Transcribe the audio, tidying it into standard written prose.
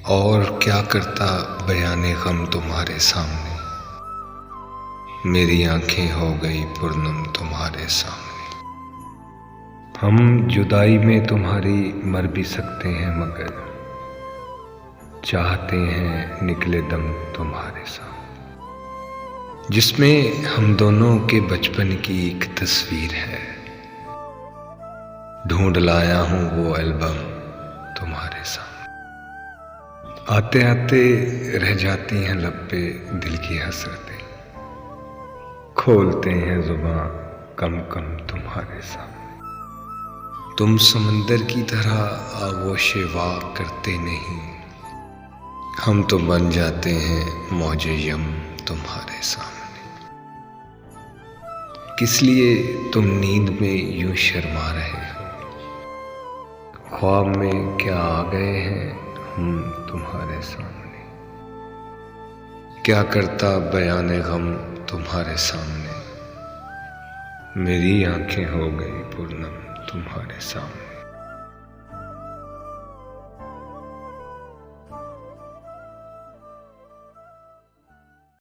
और क्या करता बयाने गम तुम्हारे सामने, मेरी आंखें हो गई पुरनम तुम्हारे सामने। हम जुदाई में तुम्हारी मर भी सकते हैं, मगर चाहते हैं निकले दम तुम्हारे सामने। जिसमें हम दोनों के बचपन की एक तस्वीर है, ढूंढ लाया हूं वो एल्बम तुम्हारे सामने। आते आते रह जाती हैं लब पे दिल की हसरतें, खोलते हैं जुबां कम कम तुम्हारे सामने। तुम समंदर की तरह आगोशे वाक़ करते नहीं, हम तो बन जाते हैं मौजे यम तुम्हारे सामने। किस लिए तुम नींद में यूं शर्मा रहे हो, ख्वाब में क्या आ गए हैं हम तुम्हारे सामने। क्या करता बयाने गम तुम्हारे सामने, मेरी आंखें हो गई पुरनम तुम्हारे सामने।